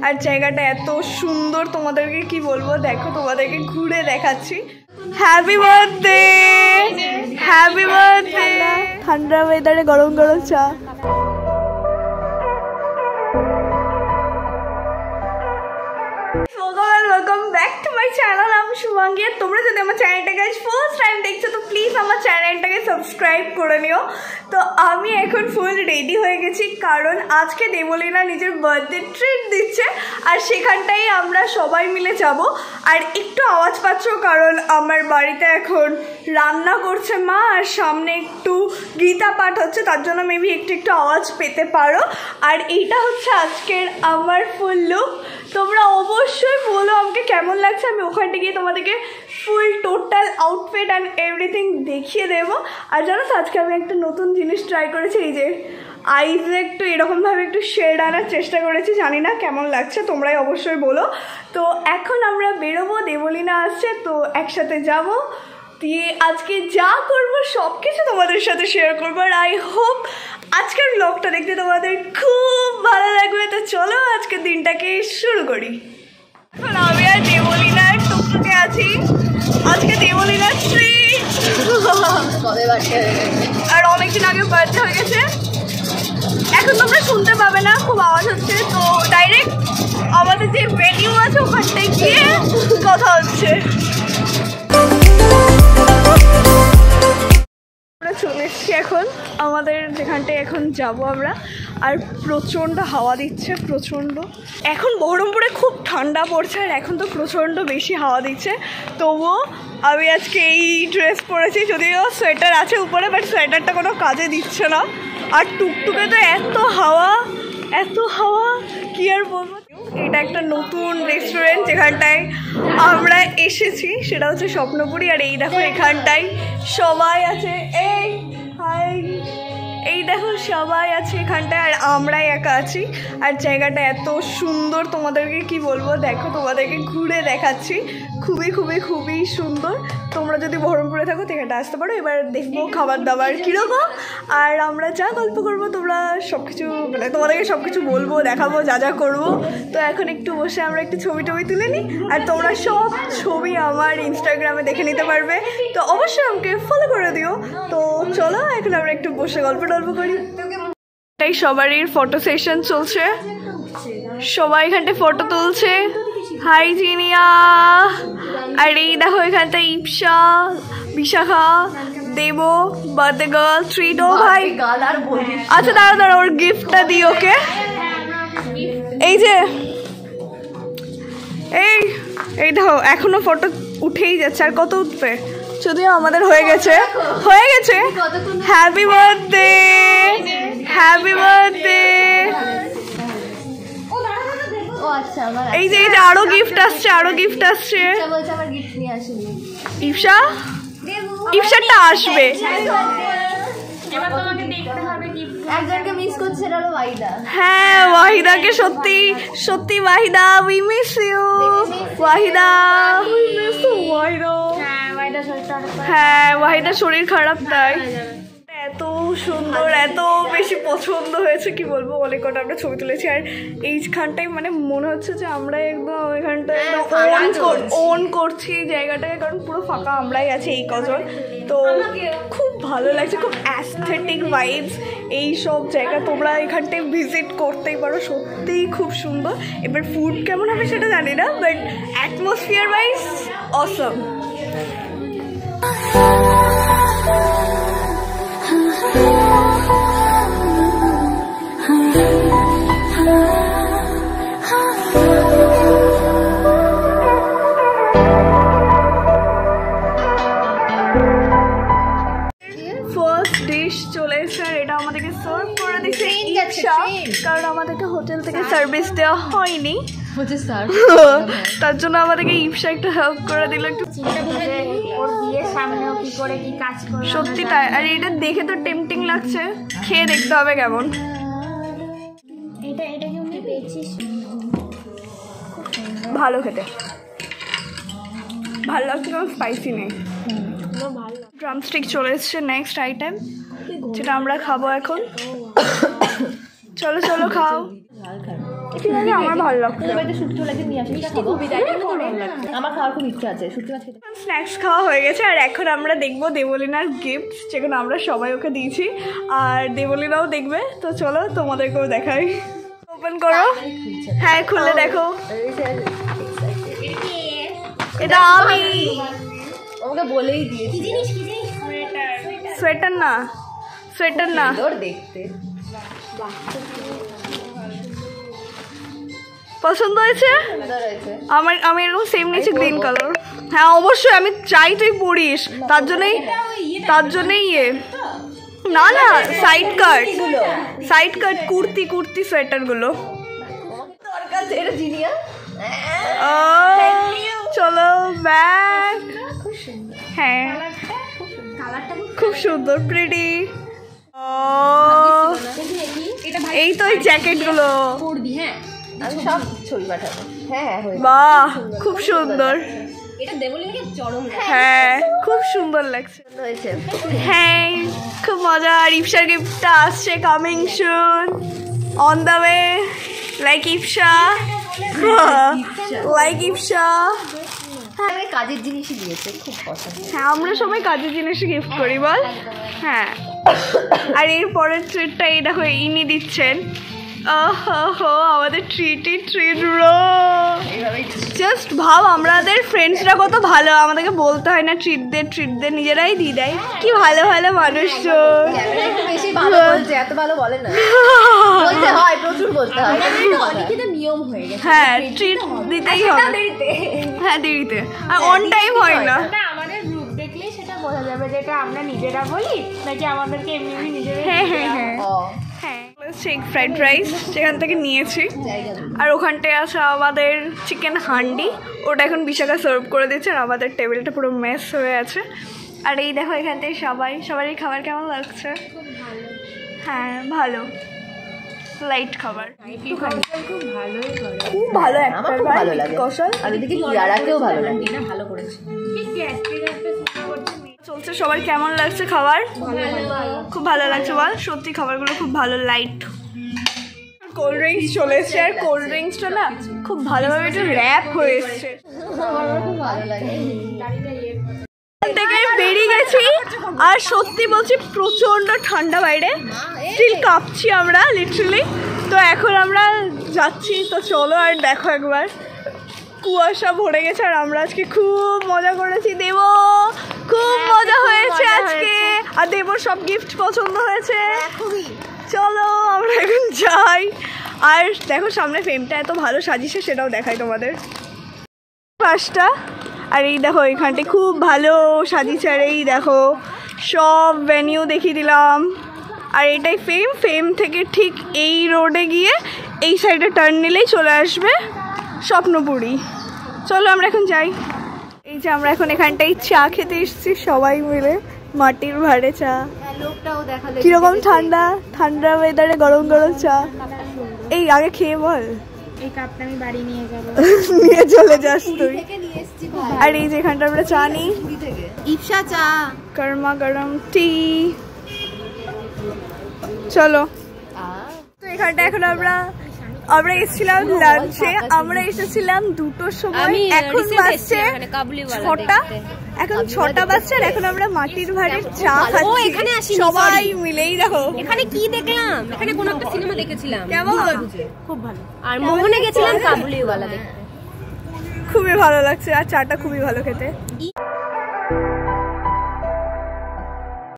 আর জায়গাটা এত সুন্দর, তোমাদেরকে কি বলবো, দেখো তোমাদেরকে ঘুরে দেখাচ্ছি। Happy birthday, happy birthday. ঠান্ডা ওয়েদারে গরম গরম চা। Welcome back to my channel. আমি শুভাঙ্গী। তোমরা যদি আমার চ্যানেলটাকে ফার্স্ট টাইম দেখছো তো প্লিজ আমার চ্যানেলটাকে সাবস্ক্রাইব করে নিও। তো আমি এখন ফুল রেডি হয়ে গেছি, কারণ আজকে দেবলীনা নিজের বার্থডে ট্রিট দিচ্ছে, আর সেখানটাই আমরা সবাই মিলে যাব। আর একটু আওয়াজ পাচ্ছ কারণ আমার বাড়িতে এখন রান্না করছে মা, আর সামনে একটু গীতা পাঠ হচ্ছে, তার জন্য মেবি একটু আওয়াজ পেতে পারো। আর এইটা হচ্ছে আজকের আমার ফুল লুক। তোমরা অবশ্যই বলো আমাকে কেমন লাগছে। আমি ওখানটা গিয়ে তোমাদেরকে ফুল টোটাল আউটফিট অ্যান্ড এভরিথিং দেখিয়ে দেবো। আর জানো তো আজকে আমি একটা নতুন জিনিস ট্রাই করেছি, এই যে আইজে একটু এরকমভাবে একটু শেড আনার চেষ্টা করেছি, জানি না কেমন লাগছে, তোমরাই অবশ্যই বলো। তো এখন আমরা বেরোবো, দেবলীনা আসছে, তো একসাথে যাব, দিয়ে আজকে যা করবো সব কিছু তোমাদের সাথে শেয়ার করবো। আর আই হোপ আজকের ব্লগটা দেখতে তোমাদের খুব ভালো লাগবে। তো চলো আজকের দিনটাকে শুরু করি। এখন আমি আর দেবলীনার টুকটুকে আছি। আজকে দেবলীনার ট্রিট, আর অনেকদিন আগে বার্থডে হয়ে গেছে। এখন তোমরা শুনতে পাবে না, খুব আওয়াজ হচ্ছে। তো ডাইরেক্ট আমাদের যে ভেনিউ আছে ওখানটায় গিয়ে কথা হচ্ছে। আমরা চলে এসেছি এখন আমাদের যেখানটায় এখন যাব আমরা। আর প্রচণ্ড হাওয়া দিচ্ছে, প্রচণ্ড। এখন বহরমপুরে খুব ঠান্ডা পড়ছে, আর এখন তো প্রচণ্ড বেশি হাওয়া দিচ্ছে। তবুও আমি আজকে এই ড্রেস পরেছি, যদিও সোয়েটার আছে উপরে, বাট সোয়েটারটা কোনো কাজে দিচ্ছে না। আর টুকটুকে তো এত হাওয়া, এত হাওয়া, কি আর বলবো। এটা একটা নতুন রেস্টুরেন্ট যেখানটায় আমরা এসেছি, সেটা হচ্ছে স্বপ্নপুরী। আর এই দেখো এখানটায় সবাই আছে, এই দেখো সবাই আছে এখানটায়, আর আমরাই একা আছি। আর জায়গাটা এত সুন্দর, তোমাদেরকে কি বলবো, দেখো তোমাদেরকে ঘুরে দেখাচ্ছি। খুবই খুবই খুবই সুন্দর। তোমরা যদি বহরমপুরে থাকো তো এখানটা আসতে পারো। এবার দেখবো খাবার দাবার কীরকম, আর আমরা যা গল্প করবো, তোমরা সব কিছু মানে তোমাদেরকে সব কিছু বলবো, দেখাবো যা যা করবো। তো এখন একটু বসে আমরা একটু ছবি টবি তুলে নিই, আর তোমরা সব ছবি আমার ইনস্টাগ্রামে দেখে নিতে পারবে। তো অবশ্যই আমাকে ফলো করে দিও। তো চলো এখন আমরা একটু বসে গল্প টল্প করি। এটাই সবারই ফটো সেশন চলছে, সবাই এখানটায় ফটো তুলছে। হাই জিনিয়া। আর এই দেখো এখানটায় ইপসা, বিশাখা, দেব, বার্থডে গার্ল, ট্রিট। ও ভাই আচ্ছা দাঁড়া দাঁড়া, ওর গিফটটা দিই ওকে। এই যে এই দেখো এখনো ফটো উঠেই যাচ্ছে, আর কত উঠবে, যদিও আমাদের হয়ে গেছে। Happy birthday, happy birthday. এই যে আরো গিফট আসছে, ইপসারটা আসবে। হ্যাঁ ওয়াহিদাকে, সত্যি সত্যি Wahida, we miss you Wahida. হ্যাঁ ওয়াহিদার শরীর খারাপ, তাই। এত সুন্দর, এত বেশি পছন্দ হয়েছে, কি বলবো। অনেক কটা আমরা ছবি তুলেছি, আর এইখানটাই মানে মনে হচ্ছে যে আমরা একদম ওইখানটায় ওন করছি জায়গাটাকে, কারণ পুরো ফাঁকা আমরাই আছি এই কজন। তো খুব ভালো লাগছে, খুব অ্যাস্থেটিক ভাইবস এই সব জায়গা। তোমরা এখানটায় ভিজিট করতেই পারো, সত্যিই খুব সুন্দর। এবার ফুড কেমন হবে সেটা জানি না, but atmosphere wise Assam. First dish চলে এসেছে, আর এটা আমাদেরকে সার্ভ করে দিচ্ছে ইপসা, কারণ আমাদেরকে হোটেল থেকে সার্ভিস দেওয়া হয়নি, তার জন্য আমাদেরকে ইপসা একটু হেল্প করে দিল, একটু সত্যি তাই। আর এটা দেখে তো টেম্পটিং লাগছে, খেয়ে দেখতে হবে কেমন। ভালো খেতে, ভালো লাগছে, কারণ স্পাইসি নেই। ড্রামস্টিক চলে এসছে নেক্সট আইটেম, যেটা আমরা খাবো এখন। চলো চলো খাও। শুটকি মাছ আমার ভালো লাগছে। আমার খাওয়ার খুব ইচ্ছা আছে শুটকি মাছ খেতে। স্ন্যাক্স খাওয়া হয়ে গেছে আর এখন আমরা দেখবো দেবলীনার গিফট, যেগুলো আমরা সবাই ওকে দিয়েছি আর দেবলীনাও দেখবে। তো চলো তোমাদেরকেও দেখাই। ওপেন করো। হ্যাঁ খুলে দেখো। এটা আমি ওকে বলেই দিয়েছি। সোয়েটার না, সোয়েটার না, দেখতে পছন্দ হয়েছে আমার। আমি এরকম সেম নিয়েছি গ্রিন কালার। হ্যাঁ অবশ্যই আমি চাই তুই পড়িস, তার জন্যই ইয়ে না না সাইড কাট, সাইড কাট কুর্তি কুর্তি সোয়েটার গুলো। চলো ব্যাগ। হ্যাঁ খুব সুন্দর প্রিটি। এই তো ওই জ্যাকেট গুলো। সব ছবি পাঠাবো। হ্যাঁ বাহ খুব সুন্দর। হ্যাঁ খুব সুন্দর লাগছে। হ্যাঁ খুব মজা। আর ইপসার গিফটটা আসছে, coming soon, on the way. Like Ipsa, like Ipsa. কাজের জিনিসই দিয়েছে, খুব পছন্দ। হ্যাঁ আমরা সবাই কাজের জিনিসই গিফট করি বল। হ্যাঁ আর এর পরের ট্রিটটা এই দেখো ইনি দিচ্ছেন। আমাদের ট্রিটই ট্রিট রো। জাস্ট ভাব আমাদের ফ্রেন্ডসরা কত ভালো, আমাদেরকে বলতে হয় না ট্রিট দে, নিজেরাই দিয়ে দেয়। কি ভালো ভালো মানুষজন। বেশি ভালো বলছে, এত ভালো বলে না। বলতে হয়, প্রচুর বলতে হয়। এটা নিয়ম হয়ে গেছে। হ্যাঁ ট্রিট দিতেই হবে। হ্যাঁ দেরিতে, আর অন টাইম হয় না। আমাদের গ্রুপ দেখলেই সেটা বোঝা যাবে যে এটা আমরা নিজেরা বলি নাকি আমাদেরকে এমনি নিজেরা। হ্যাঁ হ্যাঁ হ্যাঁ হ্যাঁ এগ ফ্রাইড রাইস সেখান থেকে নিয়েছি। আর ওখানটায় আছে আমাদের চিকেন হান্ডি, ওটা এখন বিশাখা সার্ভ করে দিচ্ছে। আর আমাদের টেবিলটা পুরো মেস হয়ে আছে। আর এই দেখো এখান থেকে সবারই খাবার কেমন লাগছে? হ্যাঁ ভালো, লাইট খাবার, খুব ভালো একটা কৌশল। আর এদিকে ইয়ারাকেও ভালো লাগে, ভালো করেছে। চলছে। সবার কেমন লাগছে খাবার? খুব ভালো লাগছে বল। সত্যি খাবারগুলো খুব ভালো, লাইট। কোল্ড ড্রিঙ্কস চলে এসছে, আর কোল্ড ড্রিঙ্কসটা না খুব ভালোভাবে একটু র্যাপ হয়ে এসছে। খুব ভালো লাগে। থেকে বেরিয়ে গেছি আর সত্যি বলছি প্রচন্ড ঠান্ডা বাইরে, স্টিল কাঁপছি আমরা লিটারালি। তো এখন আমরা যাচ্ছি। তো চলো আর দেখো একবার কুয়াশা ভরে গেছে। আর আমরা আজকে খুব মজা করেছি। দেব খুব মজা হয়েছে আজকে। আর দেবর সব গিফট পছন্দ হয়েছে। চলো আমরা এখন যাই। আর দেখো সামনে ফ্রেমটা এত ভালো সাজিয়েছে, সেটাও দেখাই তোমাদের। পাঁচটা। আর এই দেখো এখানটা খুব ভালো সাজিয়েছে। আর এই দেখো সব ভেনিউ দেখিয়ে দিলাম। আর এটাই ফেম থেকে ঠিক এই রোডে গিয়ে এই সাইডে টার্ন নিলেই চলে আসবে স্বপ্নপুরী। চলো আমরা এখন যাই। এই যে আমরা এখন এখানটাই চা খেতে এসেছি সবাই মিলে, মাটির ভাড়ে চা। কিরকম ঠান্ডা ঠান্ডা ওয়েদারে গরম গরম চা। এই আগে খেয়ে বল। এই কাপটা আমি বাড়ি নিয়ে যাব। নিয়ে চলে যাস তুই। আর এই যে এখানটা আমরা চা নিই, ইপসা চা, গরমা গরম টি। চলো। তো এখানটা এখন আমরা এসেছিলাম লাঞ্চে। আমরা এসেছিলাম 2টোর সময়, এখন বাজছে 6টা। এখন 6টা বাজছে। আর এখন আমরা মাটির ভাড়ের চা খাচ্ছি সবাই মিলেই। দেখো এখানে কি দেখলাম, এখানে কোন একটা সিনেমা দেখেছিলাম, কেমন? খুব ভালো। আর মোহনে গেছিলাম কাবুলিওয়ালা দেখতে, খুবই ভালো লাগছে। আর চাটা খুবই ভালো খেতে।